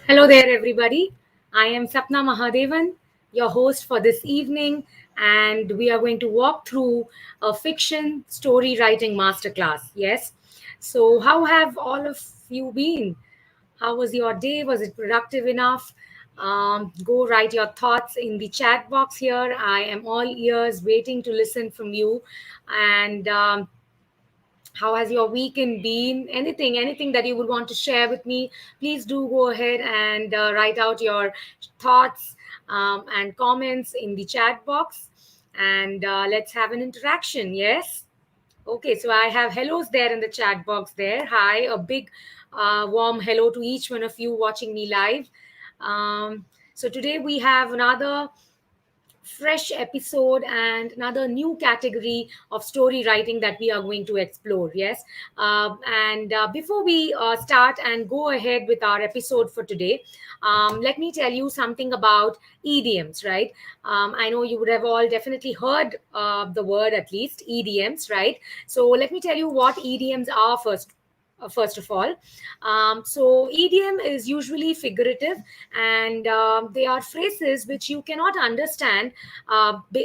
Hello there, everybody. I am Sapna Mahadevan, your host for this evening, and we are going to walk through a fiction story writing masterclass. Yes. So, how have all of you been? How was your day? Was it productive enough? Go write your thoughts in the chat box here. I am all ears, waiting to listen from you. And how has your weekend been? Anything that you would want to share with me, please do go ahead and write out your thoughts and comments in the chat box, and let's have an interaction. Yes. Okay, so I have hellos there in the chat box there. Hi, a big warm hello to each one of you watching me live. So today we have another fresh episode and another new category of story writing that we are going to explore. Yes. And before we start and go ahead with our episode for today, let me tell you something about idioms, right? I know you would have all definitely heard the word, at least idioms, right? So let me tell you what idioms are first of all. So, idiom is usually figurative, and they are phrases which you cannot understand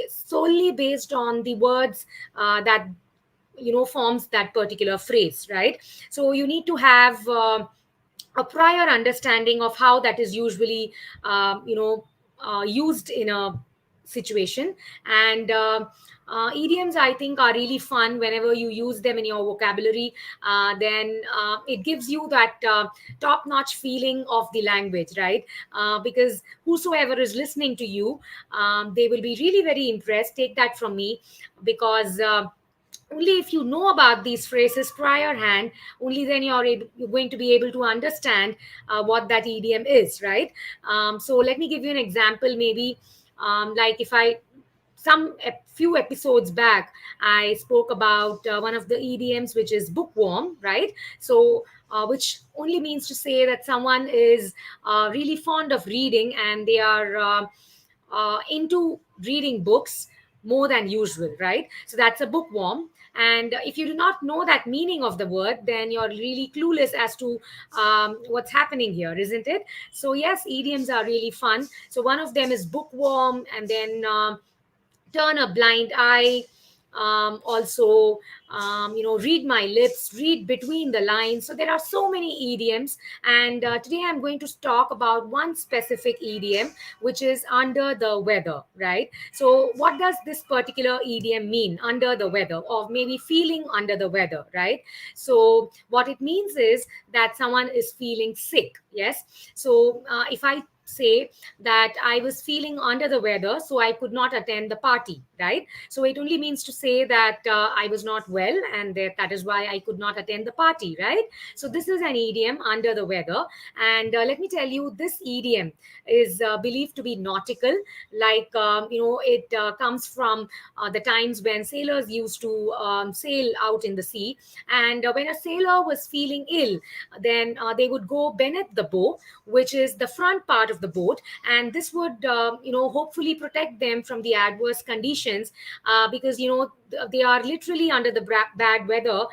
solely based on the words that forms that particular phrase, right? So, you need to have a prior understanding of how that is usually used in a situation. And idioms, I think, are really fun whenever you use them in your vocabulary. Then it gives you that top notch feeling of the language, right? Because whosoever is listening to you, they will be really very impressed. Take that from me, because only if you know about these phrases prior hand, only then you're going to be able to understand what that idiom is, right? So let me give you an example. Maybe like if I some a few episodes back, I spoke about one of the idioms, which is bookworm, right? So which only means to say that someone is really fond of reading, and they are into reading books more than usual, right? So that's a bookworm. And if you do not know that meaning of the word, then you're really clueless as to what's happening here, isn't it? So yes, idioms are really fun. So one of them is bookworm, and then turn a blind eye. Also, read my lips, read between the lines. So there are so many idioms, and today I'm going to talk about one specific idiom, which is under the weather, right? So what does this particular idiom mean, under the weather, or maybe feeling under the weather, right? So what it means is that someone is feeling sick. Yes. So if I say that I was feeling under the weather, so I could not attend the party, right? So it only means to say that I was not well, and that is why I could not attend the party, right? So this is an idiom, under the weather. And let me tell you, this idiom is believed to be nautical. Like, it comes from the times when sailors used to sail out in the sea. And when a sailor was feeling ill, then they would go beneath the bow, which is the front part of the boat, and this would hopefully protect them from the adverse conditions, because they are literally under the bad weather,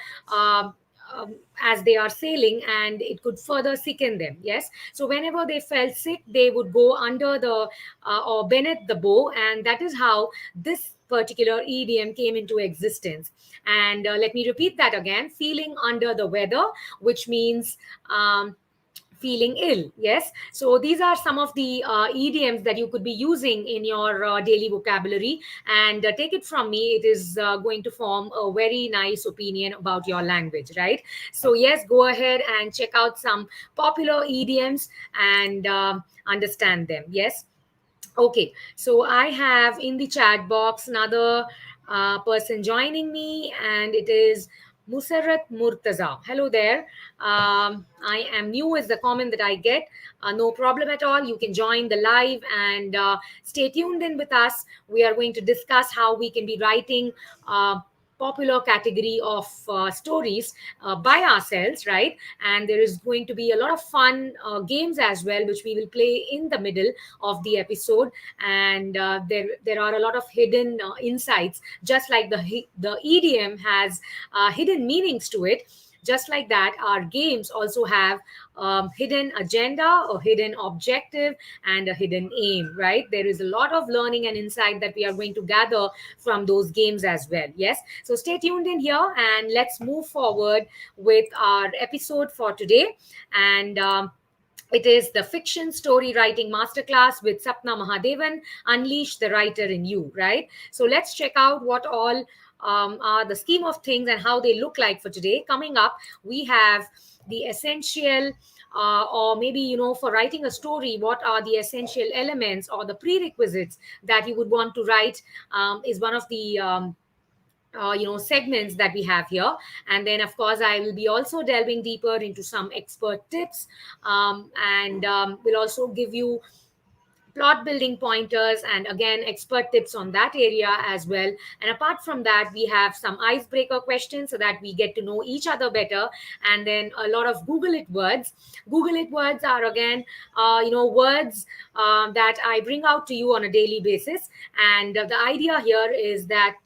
as they are sailing, and it could further sicken them. Yes. So whenever they felt sick, they would go under the or beneath the bow, and that is how this particular idiom came into existence. And let me repeat that again: feeling under the weather, which means feeling ill. Yes. So these are some of the idioms that you could be using in your daily vocabulary, and take it from me, it is going to form a very nice opinion about your language, right? So yes, go ahead and check out some popular idioms and understand them. Yes. Okay, so I have in the chat box another person joining me, and it is Musarat Murtaza. Hello there. I am new, is the comment that I get. No problem at all. You can join the live and stay tuned in with us. We are going to discuss how we can be writing popular category of stories by ourselves, right? And there is going to be a lot of fun games as well, which we will play in the middle of the episode. And there are a lot of hidden insights, just like the idiom has hidden meanings to it. just like that, our games also have hidden agenda, a hidden objective, and a hidden aim, right? There is a lot of learning and insight that we are going to gather from those games as well. Yes. So stay tuned in here and let's move forward with our episode for today. And it is the fiction story writing masterclass with Sapna Mahadevan, Unleash the Writer in You, right? So let's check out what all are the scheme of things and how they look like for today. Coming up, we have the essential, or maybe, for writing a story, what are the essential elements or the prerequisites that you would want to write, is one of the segments that we have here. And then of course I will be also delving deeper into some expert tips, and will also give you plot building pointers and again expert tips on that area as well. And apart from that, we have some icebreaker questions so that we get to know each other better. And then a lot of Google it words. Google it words are again words that I bring out to you on a daily basis. And the idea here is that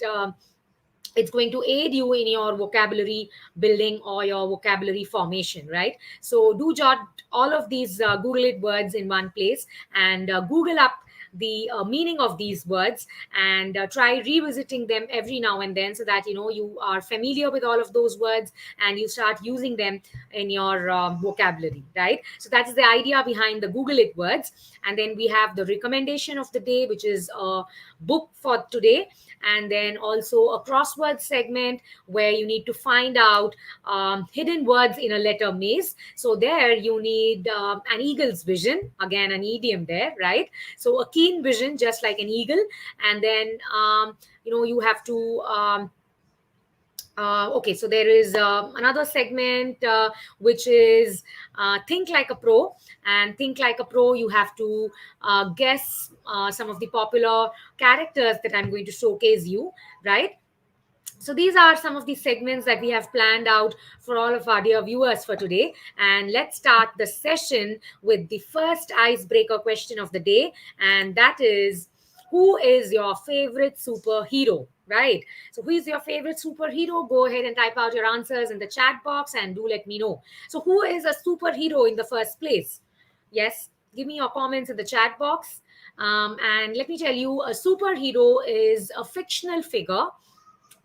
it's going to aid you in your vocabulary building or your vocabulary formation, right? So do jot all of these Google it words in one place and Google up the meaning of these words and try revisiting them every now and then so that you are familiar with all of those words and you start using them in your vocabulary, right? So that's the idea behind the Google it words. And then we have the recommendation of the day, which is a book for today, and then also a crossword segment where you need to find out hidden words in a letter maze. So there you need an eagle's vision, again an idiom there, right? So a keen vision, just like an eagle. And then you have to okay, so there is another segment which is think like a pro. And think like a pro, you have to guess some of the popular characters that I'm going to showcase you, right? So these are some of the segments that we have planned out for all of our dear viewers for today. And let's start the session with the first icebreaker question of the day. And that is, who is your favorite superhero? Right. So who is your favorite superhero? Go ahead and type out your answers in the chat box and do let me know. So who is a superhero in the first place? Yes. Give me your comments in the chat box. And let me tell you, a superhero is a fictional figure.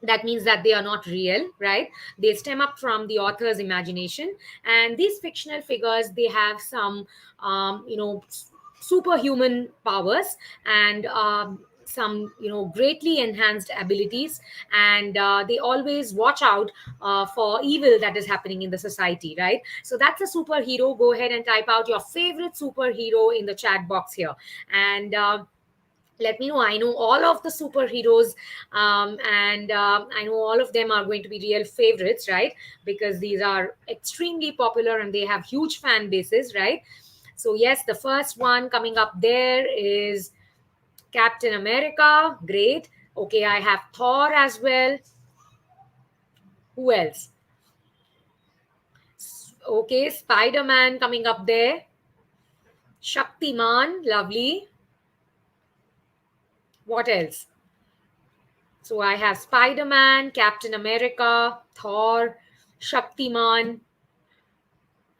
That means that they are not real, right? They stem up from the author's imagination. And these fictional figures, they have some superhuman powers and some greatly enhanced abilities. And they always watch out for evil that is happening in the society, right? So that's a superhero. Go ahead and type out your favorite superhero in the chat box here. And let me know. I know all of the superheroes, and I know all of them are going to be real favorites, right? Because these are extremely popular and they have huge fan bases, right? So yes, the first one coming up there is Captain America. Great. Okay, I have Thor as well. Who else? Okay, Spider-Man coming up there. Shaktiman, lovely. What else? So I have Spider-Man, Captain America, Thor, Shaktiman,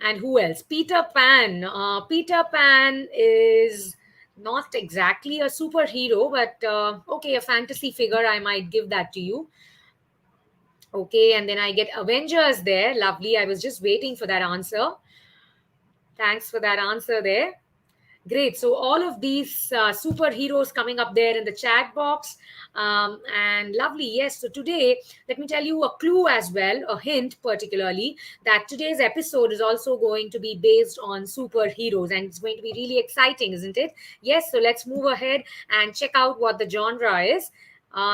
and who else? Peter Pan. Peter Pan is not exactly a superhero, but okay, a fantasy figure. I might give that to you. Okay, and then I get Avengers there. Lovely. I was just waiting for that answer. Thanks for that answer there. Great. So all of these superheroes coming up there in the chat box. And lovely. Yes. So today, let me tell you a clue as well, a hint particularly, that today's episode is also going to be based on superheroes. And it's going to be really exciting, isn't it? Yes. So let's move ahead and check out what the genre is.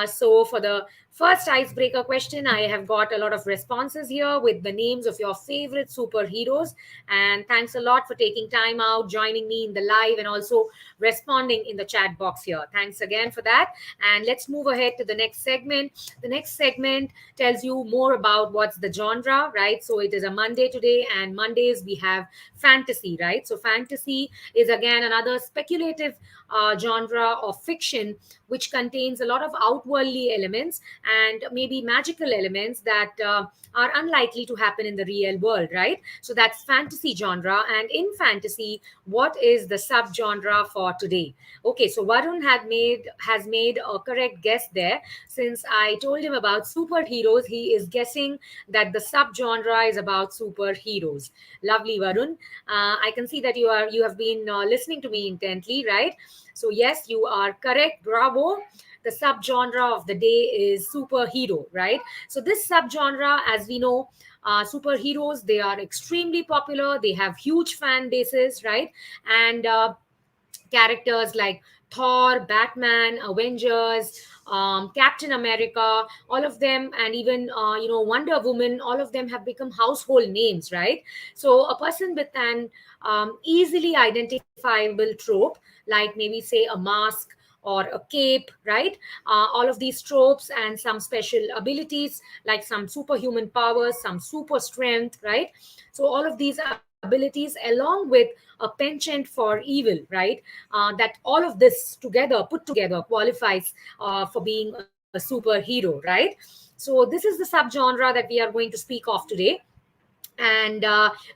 So for the first icebreaker question, I have got a lot of responses here with the names of your favorite superheroes. And thanks a lot for taking time out, joining me in the live, and also responding in the chat box here. Thanks again for that. And let's move ahead to the next segment. The next segment tells you more about what's the genre, right? So it is a Monday today, and Mondays we have fantasy, right? So fantasy is again another speculative genre of fiction which contains a lot of outwardly elements and maybe magical elements that are unlikely to happen in the real world, right? So that's fantasy genre. And in fantasy, what is the subgenre for today? Okay, so Varun has made a correct guess there. Since I told him about superheroes, he is guessing that the subgenre is about superheroes. Lovely, Varun. I can see that you have been listening to me intently, right? So yes, you are correct. Bravo. The subgenre of the day is superhero, right? So this subgenre, as we know, superheroes, they are extremely popular. They have huge fan bases, right? And characters like Thor, Batman, Avengers, Captain America, all of them, and even Wonder Woman, all of them have become household names, right? So a person with an easily identifiable trope, like maybe say a mask or a cape, right? All of these tropes and some special abilities like some superhuman powers, some super strength, right? So all of these abilities along with a penchant for evil, right? That all of this together, put together, qualifies for being a superhero, right? So this is the subgenre that we are going to speak of today. And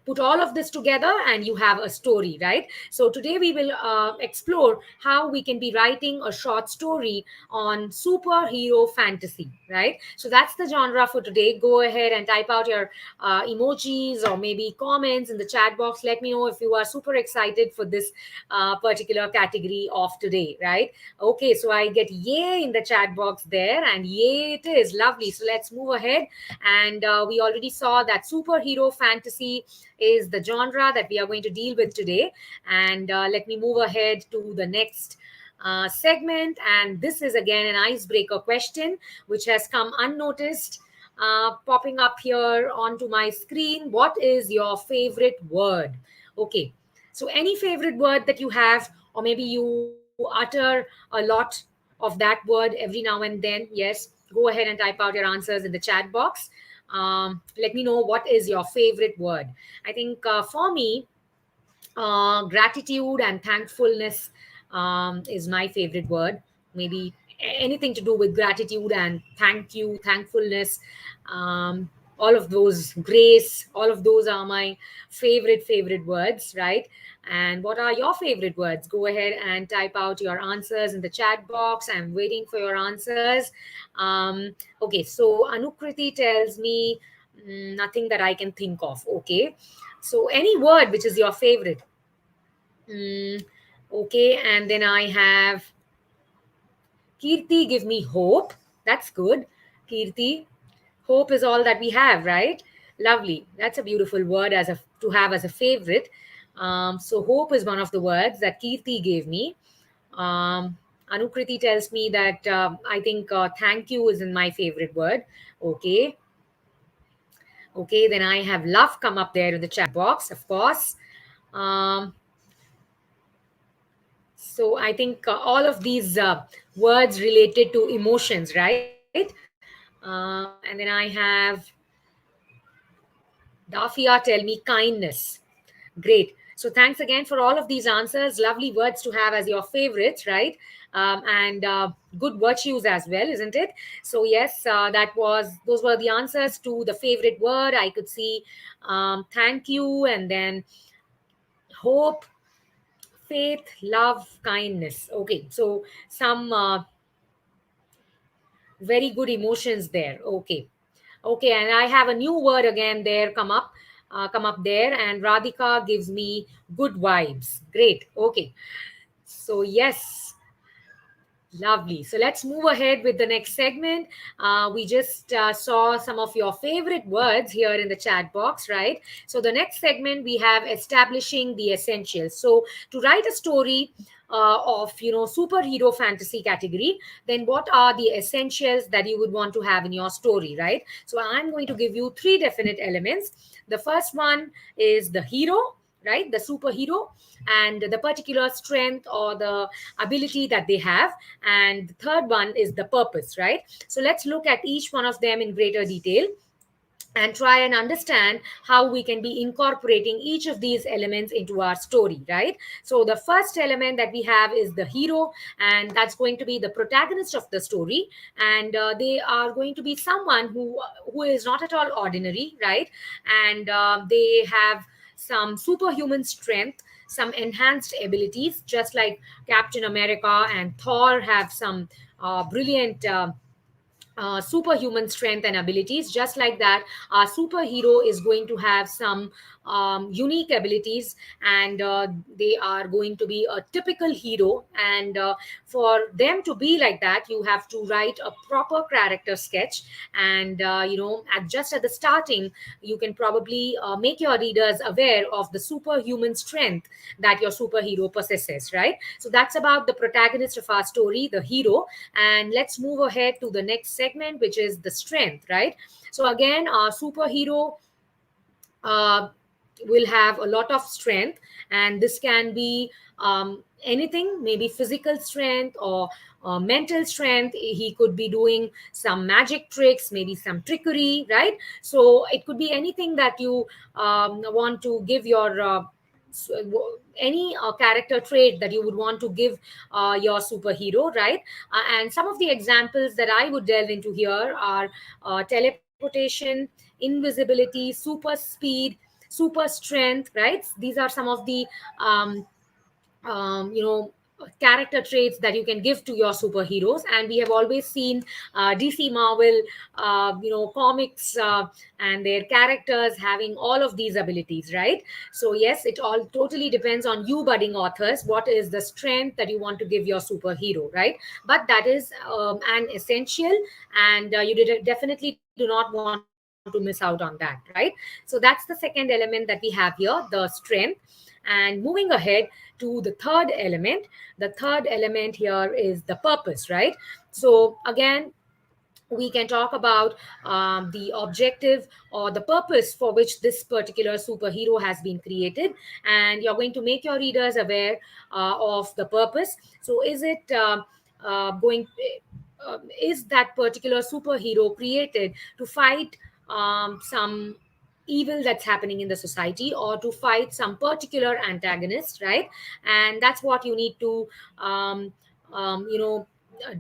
put all of this together and you have a story, right? So today we will explore how we can be writing a short story on superhero fantasy, right? So that's the genre for today. Go ahead and type out your emojis or maybe comments in the chat box. Let me know if you are super excited for this particular category of today, right? Okay, so I get yay in the chat box there, and yay it is. Lovely. So let's move ahead. And we already saw that superhero fantasy is the genre that we are going to deal with today. And let me move ahead to the next segment. And this is again an icebreaker question, which has come unnoticed, popping up here onto my screen. What is your favorite word? Okay. So, any favorite word that you have, or maybe you utter a lot of that word every now and then, yes, go ahead and type out your answers in the chat box. Let me know what is your favorite word. I think for me, gratitude and thankfulness is my favorite word. Maybe anything to do with gratitude and thank you, thankfulness, all of those, grace, all of those are my favorite words, right? And what are your favorite words? Go ahead and type out your answers in the chat box. I'm waiting for your answers. Okay, so Anukriti tells me nothing that I can think of. Okay, so any word which is your favorite. Mm, okay, and then I have Kirti, give me hope. That's good. Kirti, hope is all that we have, right? Lovely. That's a beautiful word as a to have as a favorite. So hope is one of the words that Kirti gave me. Um, Anukriti tells me that I think thank you is in my favorite word. Okay. Okay, then I have love come up there in the chat box, of course. Um, So I think all of these words related to emotions, right? And then I have Dafia tell me kindness. Great. So thanks again for all of these answers. Lovely words to have as your favorites, right? And good virtues as well, isn't it? So yes, those were the answers to the favorite word. I could see thank you, and then hope, faith, love, kindness. Okay, so some very good emotions there. Okay. Okay, and I have a new word again there come up there, and Radhika gives me good vibes. Great. Okay. So yes, lovely. So let's move ahead with the next segment. We just saw some of your favorite words here in the chat box, right? So the next segment we have establishing the essentials. So to write a story of superhero fantasy category, then what are the essentials that you would want to have in your story, right? So I'm going to give you three definite elements. The first one is the hero, right? The superhero, and the particular strength or the ability that they have. And the third one is the purpose, right? So let's look at each one of them in greater detail. and try and understand how we can be incorporating each of these elements into our story, right? So the first element that we have is the hero, and that's going to be the protagonist of the story. And they are going to be someone who is not at all ordinary, right? And they have some superhuman strength, some enhanced abilities, just like Captain America and Thor have some brilliant superhuman strength and abilities. Just like that, our superhero is going to have some unique abilities, and they are going to be a typical hero. And for them to be like that, you have to write a proper character sketch. And just at the starting, you can probably make your readers aware of the superhuman strength that your superhero possesses, right? So that's about the protagonist of our story, the hero. And let's move ahead to the next segment, which is the strength, right? So again, our superhero uh, will have a lot of strength, and this can be anything, maybe physical strength or mental strength. He could be doing some magic tricks, maybe some trickery, right? So it could be anything that you want to give your any character trait that you would want to give your superhero, right? And some of the examples that I would delve into here are teleportation, invisibility, super speed, super strength, right? These are some of the um, um, you know character traits that you can give to your superheroes. And we have always seen DC, Marvel, comics, and their characters having all of these abilities, right? So yes, it all totally depends on you, budding authors, what is the strength that you want to give your superhero, right? But that is an essential, and definitely do not want to miss out on that, right? So that's the second element that we have here, the strength. And moving ahead to the third element, the third element here is the purpose, right? So again, we can talk about the objective or the purpose for which this particular superhero has been created, and you're going to make your readers aware of the purpose. So going is that particular superhero created to fight some evil that's happening in the society, or to fight some particular antagonist, right? And that's what you need to um, um, you know uh,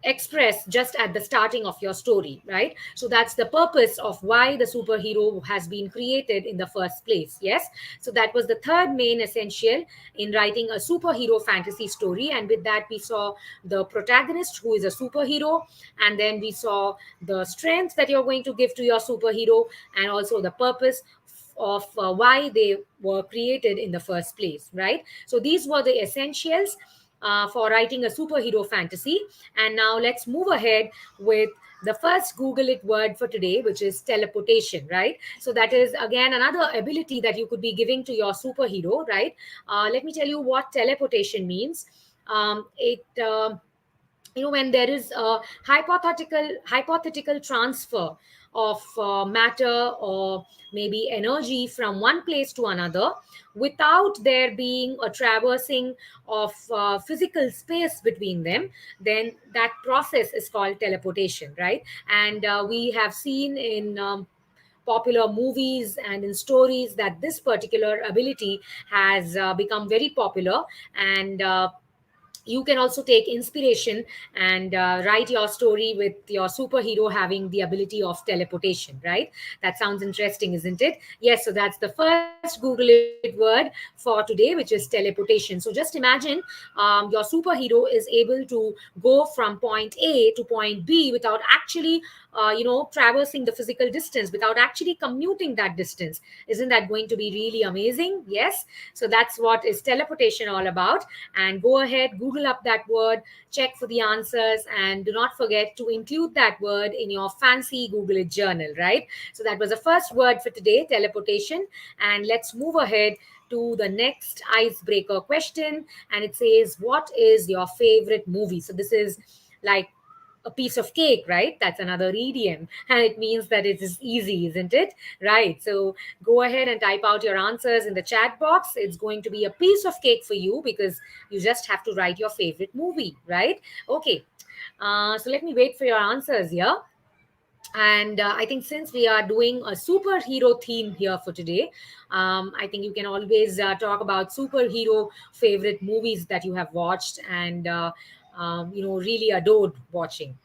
express just at the starting of your story, right? So that's the purpose of why the superhero has been created in the first place. Yes. So that was the third main essential in writing a superhero fantasy story. And with that, we saw the protagonist, who is a superhero, and then we saw the strength that you're going to give to your superhero, and also the purpose of why they were created in the first place, right? So these were the essentials for writing a superhero fantasy. And now let's move ahead with the first Google it word for today, which is teleportation, right? So that is again another ability that you could be giving to your superhero, right? Let me tell you what teleportation means. It When there is a hypothetical transfer of matter or maybe energy from one place to another, without there being a traversing of physical space between them, then that process is called teleportation, right? And we have seen in popular movies and in stories that this particular ability has become very popular. And you can also take inspiration and write your story with your superhero having the ability of teleportation, right? That sounds interesting, isn't it? Yes, so that's the first Google it word for today, which is teleportation. So just imagine your superhero is able to go from point A to point B without actually traversing the physical distance, without actually commuting that distance. Isn't that going to be really amazing? Yes. So that's what is teleportation all about. And go ahead, Google up that word, check for the answers, and do not forget to include that word in your fancy Google It journal, right? So that was the first word for today, teleportation. And let's move ahead to the next icebreaker question. And it says, what is your favorite movie? So this is like a piece of cake, right? That's another idiom. And it means that it is easy, isn't it? Right. So go ahead and type out your answers in the chat box. It's going to be a piece of cake for you because you just have to write your favorite movie, right? Okay. So let me wait for your answers here. And I think since we are doing a superhero theme here for today, I think you can always talk about superhero favorite movies that you have watched and really adored watching.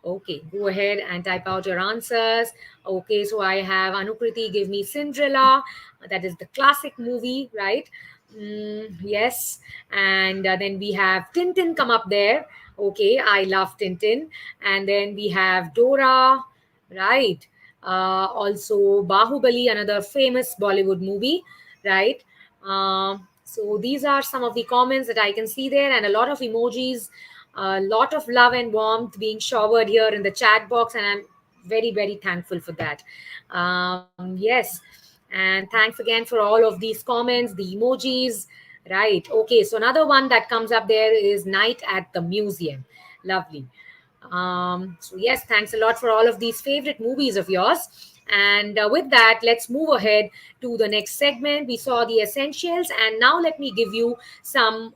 Okay, go ahead and type out your answers. Okay, so I have Anukriti give me Cinderella. That is the classic movie, right? Yes. And then we have Tintin come up there. Okay, I love Tintin. And then we have Dora, right? Also, Bahubali, another famous Bollywood movie, right? So these are some of the comments that I can see there, and a lot of emojis, a lot of love and warmth being showered here in the chat box, and I'm very, very thankful for that. Yes, and thanks again for all of these comments, the emojis. Right. Okay. So another one that comes up there is Night at the Museum. Lovely. So, yes, thanks a lot for all of these favorite movies of yours. And with that, let's move ahead to the next segment. We saw the essentials, and now let me give you some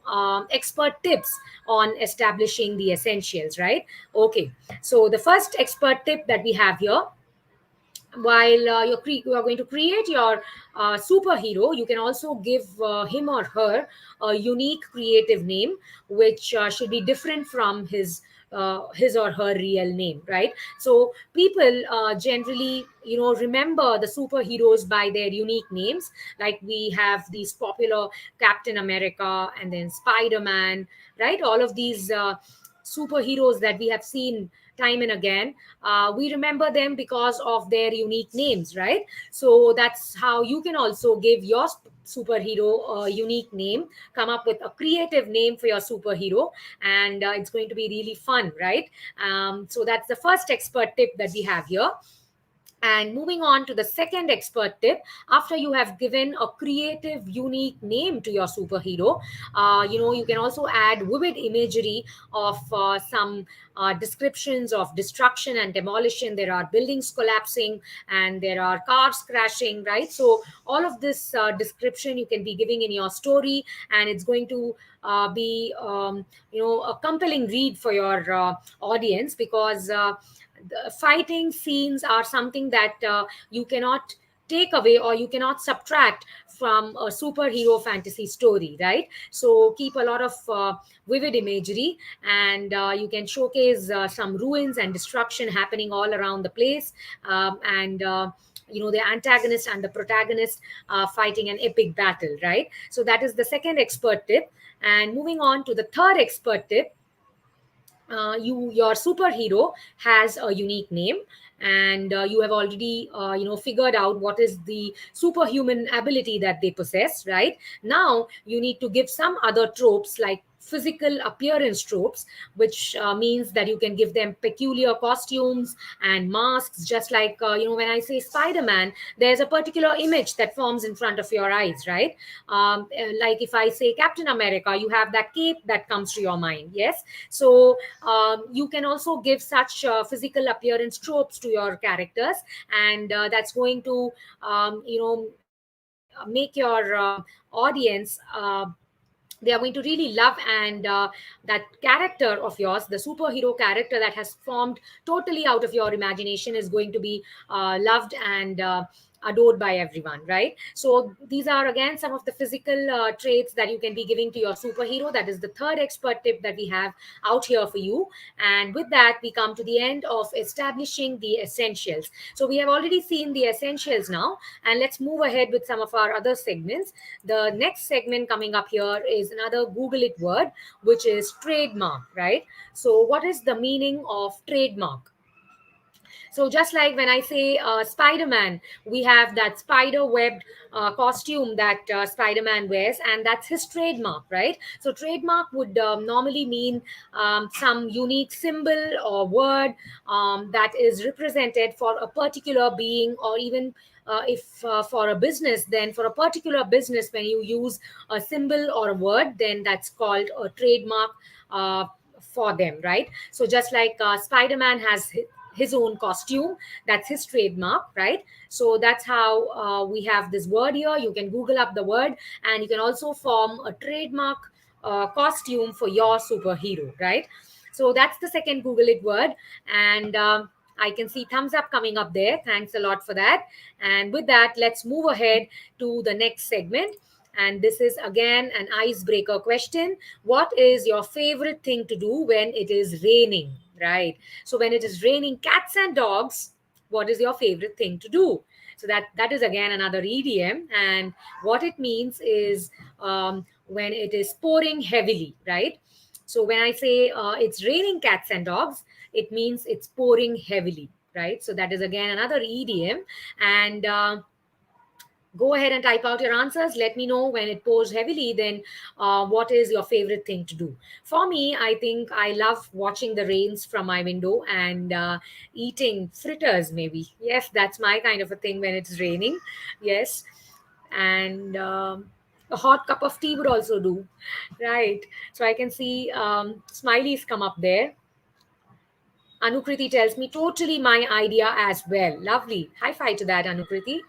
expert tips on establishing the essentials, right? Okay, so the first expert tip that we have here, while you are going to create your superhero, you can also give him or her a unique creative name, which should be different from his or her real name, right? So people generally, remember the superheroes by their unique names. Like we have these popular Captain America and then Spider-Man, right? All of these superheroes that we have seen time and again, we remember them because of their unique names, right? So that's how you can also give your superhero a unique name. Come up with a creative name for your superhero, and it's going to be really fun, right? So that's the first expert tip that we have here. And moving on to the second expert tip, after you have given a creative, unique name to your superhero, you can also add vivid imagery of some descriptions of destruction and demolition. There are buildings collapsing and there are cars crashing, right? So all of this description you can be giving in your story, and it's going to be a compelling read for your audience, because the fighting scenes are something that you cannot take away or you cannot subtract from a superhero fantasy story, right? So keep a lot of vivid imagery, and you can showcase some ruins and destruction happening all around the place, and the antagonist and the protagonist fighting an epic battle, right? So that is the second expert tip. And moving on to the third expert tip, your superhero has a unique name, and you have already figured out what is the superhuman ability that they possess. Right now you need to give some other tropes, like physical appearance tropes, which means that you can give them peculiar costumes and masks, just like when I say Spider-Man, there's a particular image that forms in front of your eyes, right? Like if I say Captain America, you have that cape that comes to your mind. Yes. So you can also give such physical appearance tropes to your characters, and that's going to make your audience, they are going to really love. And that character of yours, the superhero character that has formed totally out of your imagination, is going to be loved and adored by everyone, right? So these are again some of the physical traits that you can be giving to your superhero. That is the third expert tip that we have out here for you. And with that, we come to the end of establishing the essentials. So we have already seen the essentials now, and let's move ahead with some of our other segments. The next segment coming up here is another Google it word, which is trademark, right? So what is the meaning of trademark? So just like when I say Spider-Man, we have that spider webbed costume that Spider-Man wears, and that's his trademark, right? So trademark would normally mean some unique symbol or word that is represented for a particular being, or even if for a business, then for a particular business, when you use a symbol or a word, then that's called a trademark for them, right? So just like Spider-Man has his own costume, that's his trademark, right? So that's how we have this word here. You can Google up the word, and you can also form a trademark costume for your superhero, right? So that's the second Google it word. And I can see thumbs up coming up there. Thanks a lot for that. And with that, let's move ahead to the next segment. And this is again an icebreaker question. What is your favorite thing to do when it is raining? Right. So when it is raining cats and dogs, what is your favorite thing to do? So that is again another idiom, and what it means is when it is pouring heavily, right? So when I say it's raining cats and dogs, it means it's pouring heavily, right? So that is again another idiom, and go ahead and type out your answers. Let me know when it pours heavily, then what is your favorite thing to do? For me, I think I love watching the rains from my window and eating fritters, maybe. Yes, that's my kind of a thing when it's raining. Yes. And a hot cup of tea would also do. Right. So I can see smileys come up there. Anukriti tells me totally my idea as well. Lovely. High five to that, Anukriti.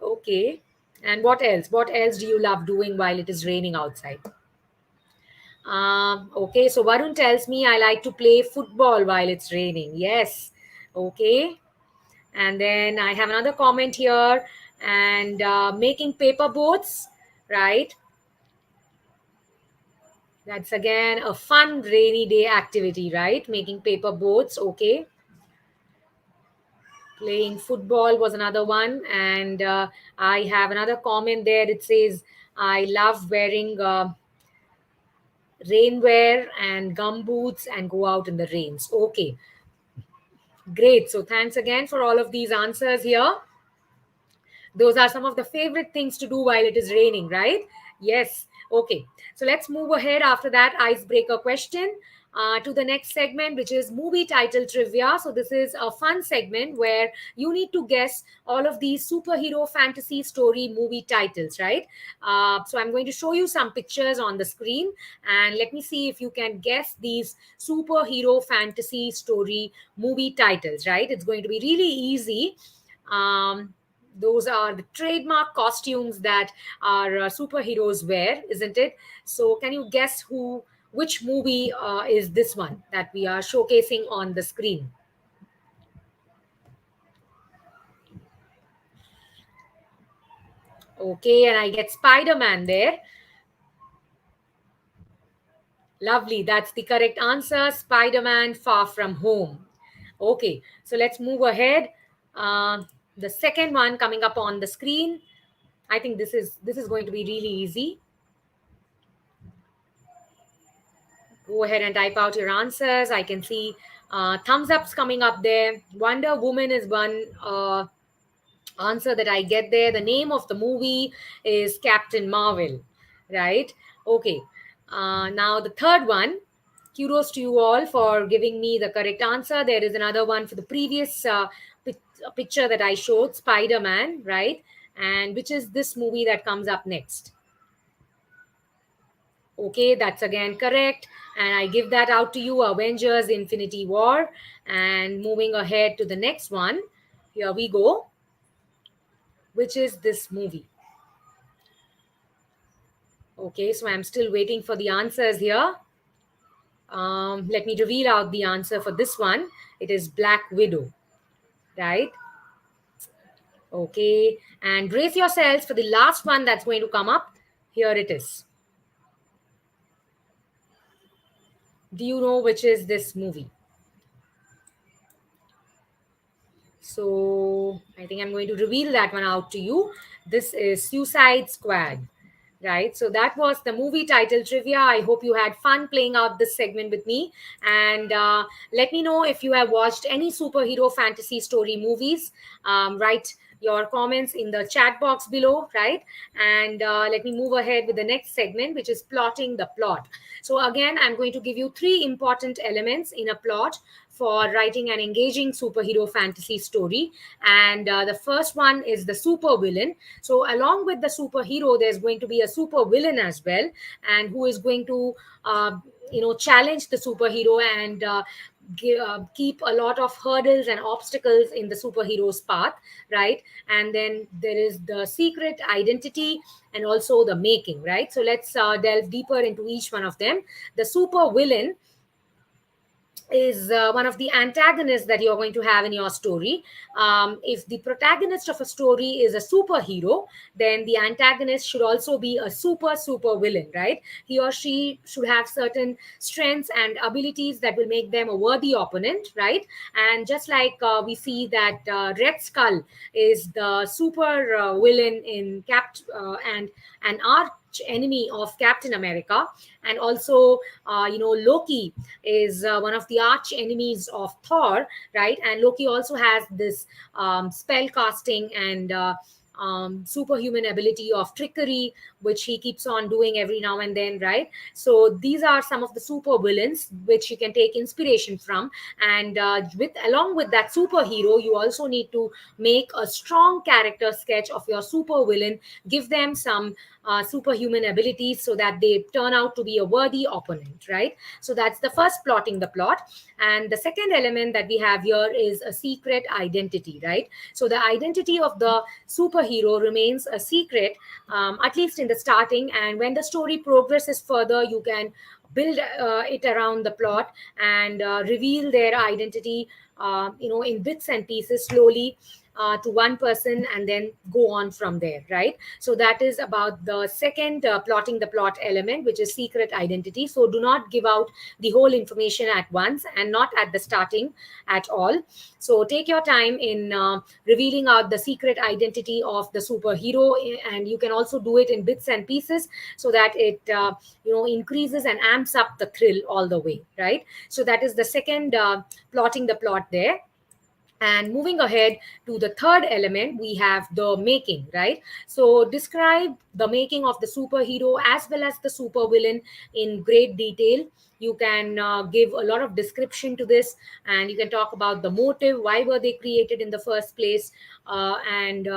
Okay. And what else? What else do you love doing while it is raining outside? Okay, so Varun tells me I like to play football while it's raining. Yes. Okay. And then I have another comment here, and making paper boats, right? That's again a fun rainy day activity, right? Making paper boats. Okay. Playing football was another one. And I have another comment there. It says, I love wearing rainwear and gum boots and go out in the rains. Okay, great. So thanks again for all of these answers here. Those are some of the favorite things to do while it is raining, right? Yes. Okay. So let's move ahead after that icebreaker question to the next segment, which is movie title trivia. So this is a fun segment where you need to guess all of these superhero fantasy story movie titles, right? So I'm going to show you some pictures on the screen, and let me see if you can guess these superhero fantasy story movie titles, right? It's going to be really easy. Those are the trademark costumes that our superheroes wear, isn't it? So can you guess which movie is this one that we are showcasing on the screen? Okay, and I get Spider-Man there. Lovely, that's the correct answer. Spider-Man Far From Home. Okay, so let's move ahead. The second one coming up on the screen. I think this is going to be really easy. Go ahead and type out your answers. I can see thumbs ups coming up there. Wonder Woman is one answer that I get there. The name of the movie is Captain Marvel, right? Okay. Now the third one. Kudos to you all for giving me the correct answer. There is another one for the previous picture that I showed, Spider Man, right? And which is this movie that comes up next? Okay, that's again correct. And I give that out to you, Avengers Infinity War. And moving ahead to the next one, here we go, which is this movie. Okay, so I'm still waiting for the answers here. Let me reveal out the answer for this one. It is Black Widow, right? Okay, and brace yourselves for the last one that's going to come up. Here it is. Do you know which is this movie? So I think I'm going to reveal that one out to you. This is Suicide Squad, right? So that was the movie title trivia. I hope you had fun playing out this segment with me. And let me know if you have watched any superhero fantasy story movies. Write your comments in the chat box below, right? And let me move ahead with the next segment, which is plotting the plot. So again, I'm going to give you three important elements in a plot for writing an engaging superhero fantasy story. And the first one is the super villain. So along with the superhero, there's going to be a super villain as well, and who is going to challenge the superhero and keep a lot of hurdles and obstacles in the superhero's path, right? And then there is the secret identity and also the making, right? So let's delve deeper into each one of them. The super villain is one of the antagonists that you're going to have in your story. If the protagonist of a story is a superhero, then the antagonist should also be a super villain, right? He or she should have certain strengths and abilities that will make them a worthy opponent, right? And just like we see that Red Skull is the super villain in and an arch enemy of Captain America, and also Loki is one of the arch enemies of Thor, right? And Loki also has this spell casting and superhuman ability of trickery, which he keeps on doing every now and then, right? So these are some of the super villains which you can take inspiration from. And with along with that superhero, you also need to make a strong character sketch of your super villain, give them some superhuman abilities so that they turn out to be a worthy opponent, right? So that's the first plotting the plot. And the second element that we have here is a secret identity, right? So the identity of the superhero remains a secret, at least in the starting. And when the story progresses further, you can build it around the plot and reveal their identity, in bits and pieces slowly to one person, and then go on from there, right? So that is about the second plotting the plot element, which is secret identity. So do not give out the whole information at once, and not at the starting at all. So take your time in revealing out the secret identity of the superhero, and you can also do it in bits and pieces so that it increases and amps up the thrill all the way, right? So that is the second plotting the plot there. And moving ahead to the third element, we have the making, right? So describe the making of the superhero as well as the supervillain in great detail. You can give a lot of description to this, and you can talk about the motive, why were they created in the first place, and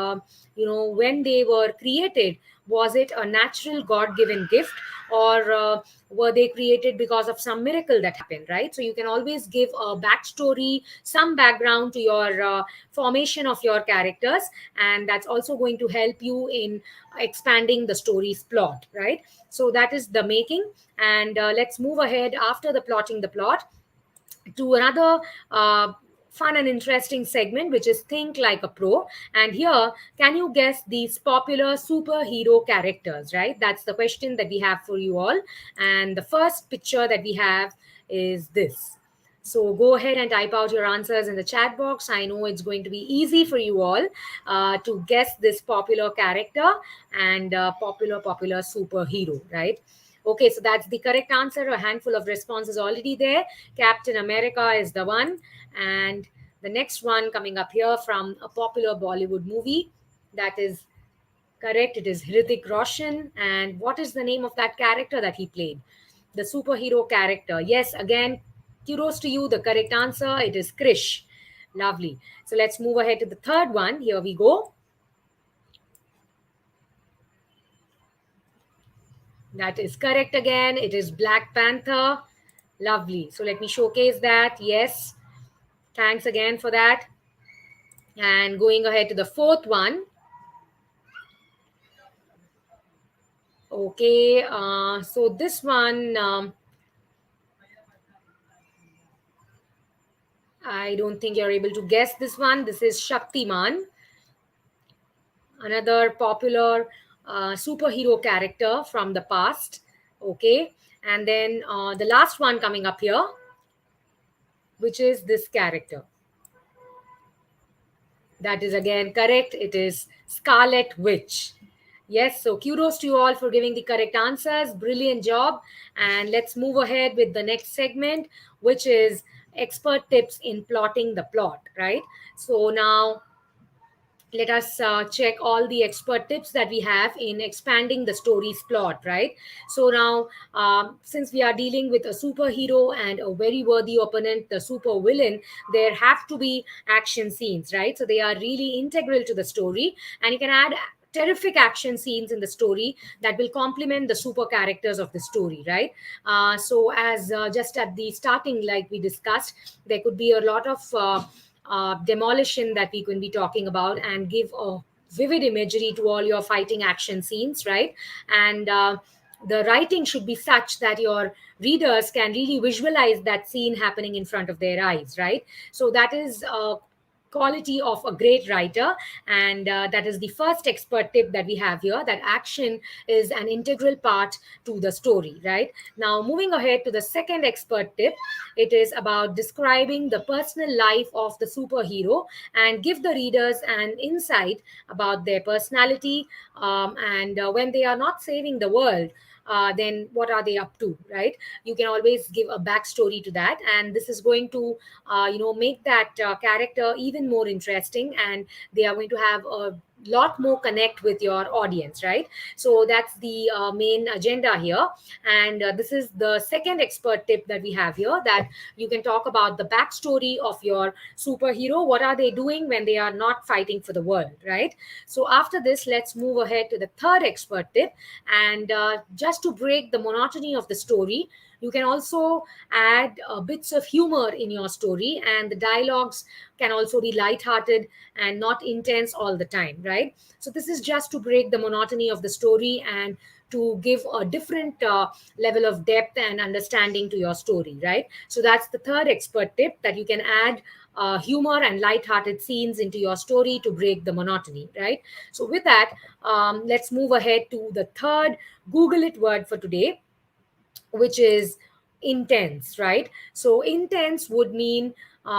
when they were created, was it a natural God-given gift, or were they created because of some miracle that happened, right? So you can always give a backstory, some background to your formation of your characters, and that's also going to help you in expanding the story's plot, right? So that is the making. And let's move ahead after the plotting the plot to another fun and interesting segment, which is Think Like a Pro. And here, can you guess these popular superhero characters, right? That's the question that we have for you all. And the first picture that we have is this. So go ahead and type out your answers in the chat box. I know it's going to be easy for you all to guess this popular character and popular superhero, right? Okay, so that's the correct answer. A handful of responses already there. Captain America is the one. And the next one coming up here from a popular Bollywood movie. That is correct. It is Hrithik Roshan. And what is the name of that character that he played? The superhero character. Yes, again, kudos to you. The correct answer, it is Krish. Lovely. So let's move ahead to the third one. Here we go. That is correct again. It is Black Panther. Lovely. So let me showcase that. Yes. Thanks again for that. And going ahead to the fourth one. Okay. So this one, I don't think you're able to guess this one. This is Shaktiman, another popular superhero character from the past. Okay. And then the last one coming up here, which is this character. That is again correct. It is Scarlet Witch. Yes, so kudos to you all for giving the correct answers. Brilliant job. And let's move ahead with the next segment, which is expert tips in plotting the plot, right? So now let us check all the expert tips that we have in expanding the story's plot, right? So now, since we are dealing with a superhero and a very worthy opponent, the super villain, there have to be action scenes, right? So they are really integral to the story, and you can add terrific action scenes in the story that will complement the super characters of the story, right? So as just at the starting, like we discussed, there could be a lot of demolition that we can be talking about, and give a vivid imagery to all your fighting action scenes, right? And the writing should be such that your readers can really visualize that scene happening in front of their eyes, right? So that is quality of a great writer. And that is the first expert tip that we have here, that action is an integral part to the story, right? Now, moving ahead to the second expert tip, it is about describing the personal life of the superhero and give the readers an insight about their personality, and when they are not saving the world, then what are they up to, right? You can always give a backstory to that, and this is going to make that character even more interesting, and they are going to have a lot more connect with your audience, right? So that's the main agenda here. And this is the second expert tip that we have here, that you can talk about the backstory of your superhero. What are they doing when they are not fighting for the world, right? So after this, let's move ahead to the third expert tip. And just to break the monotony of the story, you can also add bits of humor in your story, and the dialogues can also be lighthearted and not intense all the time, right? So this is just to break the monotony of the story and to give a different level of depth and understanding to your story, right? So that's the third expert tip, that you can add humor and light-hearted scenes into your story to break the monotony, right? So with that, let's move ahead to the third Google it word for today, which is intense, right? So intense would mean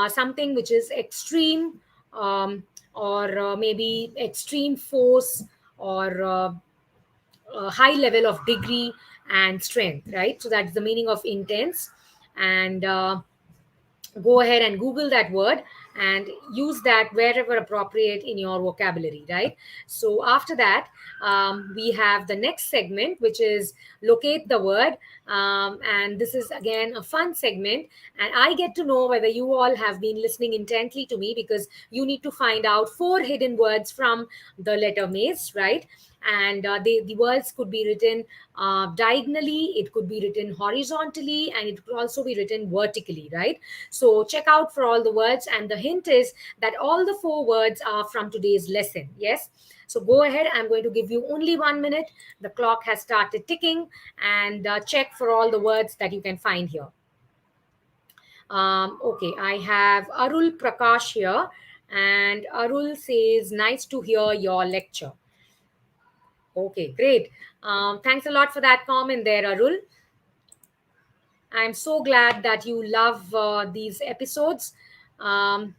something which is extreme, or maybe extreme force, or a high level of degree and strength, right? So that's the meaning of intense. And go ahead and Google that word and use that wherever appropriate in your vocabulary, right? So after that, we have the next segment, which is locate the word. And this is again a fun segment, and I get to know whether you all have been listening intently to me, because you need to find out four hidden words from the letter maze, right? And the words could be written diagonally, it could be written horizontally, and it could also be written vertically, right? So check out for all the words, and the hint is that all the four words are from today's lesson. Yes. So go ahead. I'm going to give you only 1 minute. The clock has started ticking, and check for all the words that you can find here. Okay, I have Arul Prakash here, and Arul says, "Nice to hear your lecture." Okay, great. Thanks a lot for that comment there, Arul. I'm so glad that you love these episodes. Um,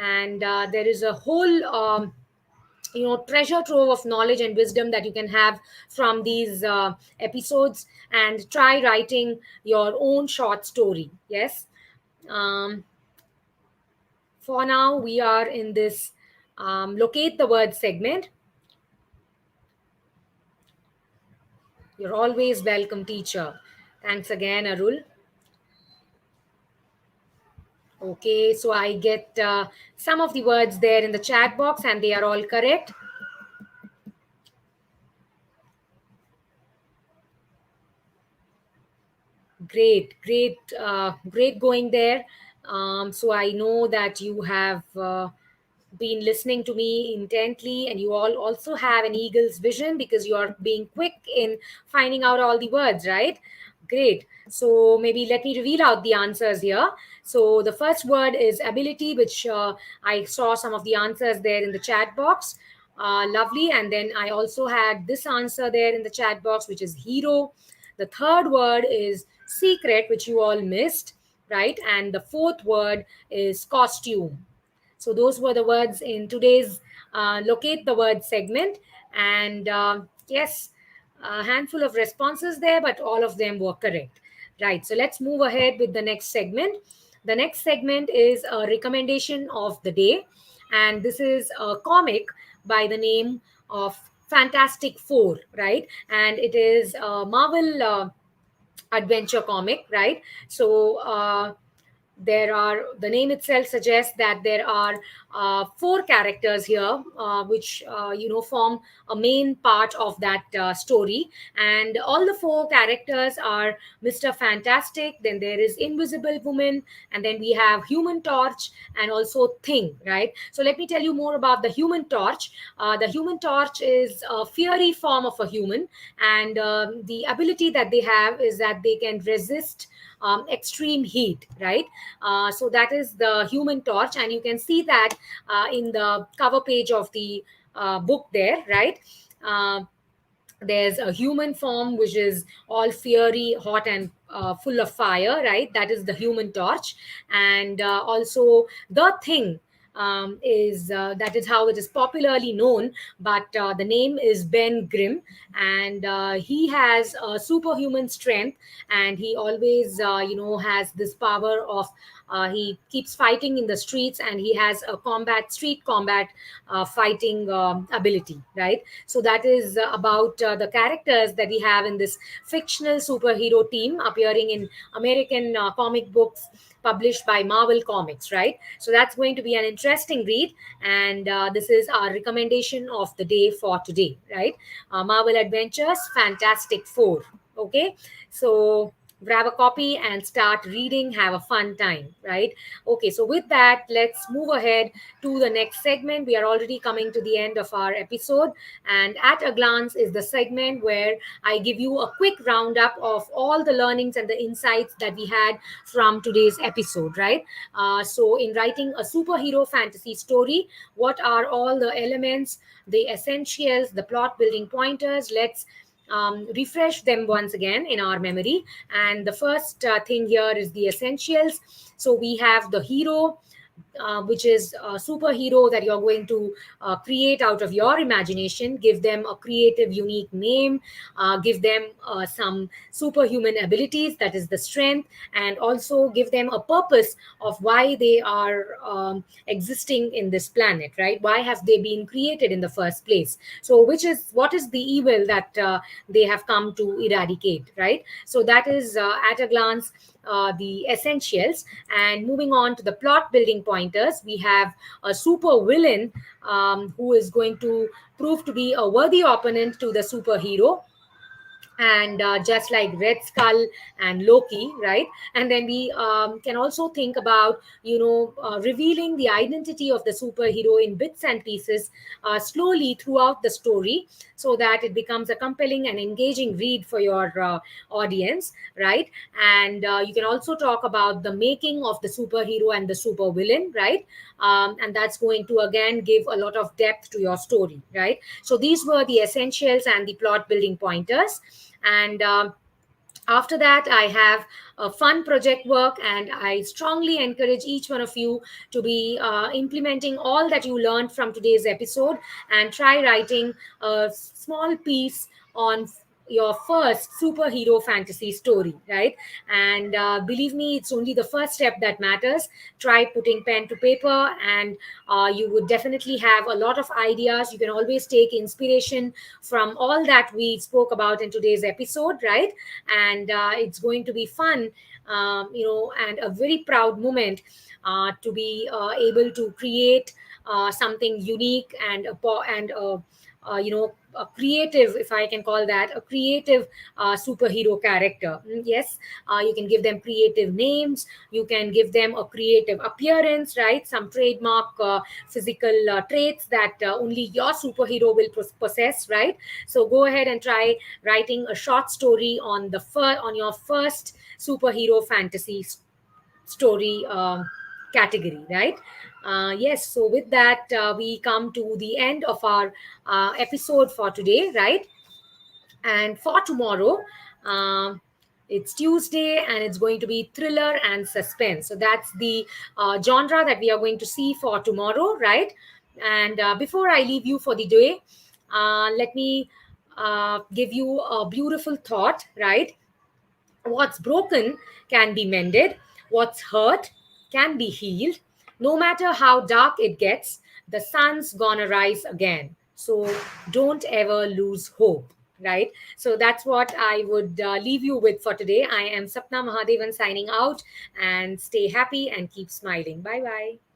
and there is a whole treasure trove of knowledge and wisdom that you can have from these episodes, and try writing your own short story. Yes. um, for now, we are in this locate the word segment. You're always welcome, teacher. Thanks again, Arul. Okay, so I get some of the words there in the chat box, and they are all correct. Great going there. So I know that you have been listening to me intently, and you all also have an eagle's vision, because you are being quick in finding out all the words, right? Great. So maybe let me reveal out the answers here. So the first word is ability, which I saw some of the answers there in the chat box. Lovely. And then I also had this answer there in the chat box, which is hero. The third word is secret, which you all missed, right? And the fourth word is costume. So those were the words in today's locate the word segment. And yes, a handful of responses there, but all of them were correct. Right. So let's move ahead with the next segment. The next segment is a recommendation of the day. And this is a comic by the name of Fantastic Four, right? And it is a Marvel adventure comic, right? So there are, the name itself suggests that there are four characters here, which form a main part of that story. And all the four characters are Mr. Fantastic, then there is Invisible Woman, and then we have Human Torch, and also Thing, right? So let me tell you more about the Human Torch. The Human Torch is a fiery form of a human, and the ability that they have is that they can resist extreme heat, right? So that is the Human Torch, and you can see that in the cover page of the book there, right? Uh, there's a human form which is all fiery, hot, and full of fire, right? That is the Human Torch. And also the Thing is that is how it is popularly known, but the name is Ben Grimm, and he has superhuman strength, and he always has this power of he keeps fighting in the streets, and he has a street combat fighting ability, right? So that is about the characters that we have in this fictional superhero team appearing in American comic books published by Marvel Comics, right? So that's going to be an interesting read, and this is our recommendation of the day for today, right? Marvel Adventures Fantastic Four. Okay, so grab a copy and start reading, have a fun time, right? Okay, so with that, let's move ahead to the next segment. We are already coming to the end of our episode, and At a Glance is the segment where I give you a quick roundup of all the learnings and the insights that we had from today's episode, right? So, in writing a superhero fantasy story, what are all the elements, the essentials, the plot building pointers? Let's refresh them once again in our memory. And the first thing here is the essentials. So, we have the hero, which is a superhero that you're going to create out of your imagination. Give them a creative, unique name, give them some superhuman abilities, that is the strength, and also give them a purpose of why they are existing in this planet, right? Why have they been created in the first place? So, what is the evil that they have come to eradicate, right? So, that is at a glance the essentials. And moving on to the plot building pointers, we have a super villain who is going to prove to be a worthy opponent to the superhero, and just like Red Skull and Loki, right? And then we can also think about, revealing the identity of the superhero in bits and pieces slowly throughout the story, so that it becomes a compelling and engaging read for your audience, right? And you can also talk about the making of the superhero and the supervillain, right? And that's going to again give a lot of depth to your story, right? So these were the essentials and the plot building pointers. And after that, I have a fun project work, and I strongly encourage each one of you to be implementing all that you learned from today's episode, and try writing a small piece on your first superhero fantasy story, right? And believe me, it's only the first step that matters. Try putting pen to paper, and you would definitely have a lot of ideas. You can always take inspiration from all that we spoke about in today's episode, right? And it's going to be fun, and a very proud moment to be able to create something unique, and a creative, if I can call that, a creative superhero character. Yes, you can give them creative names, you can give them a creative appearance, right? Some trademark physical traits that only your superhero will possess, right? So go ahead and try writing a short story on on your first superhero fantasy story category, right? Yes, so with that, we come to the end of our episode for today, right? And for tomorrow, um, it's Tuesday, and it's going to be thriller and suspense. So that's the genre that we are going to see for tomorrow, right? And before I leave you for the day, let me give you a beautiful thought, right? What's broken can be mended, what's hurt can be healed. No matter how dark it gets, the sun's gonna rise again. So don't ever lose hope. right? So that's what I would leave you with for today. I am Sapna Mahadevan signing out, and stay happy and keep smiling. Bye bye.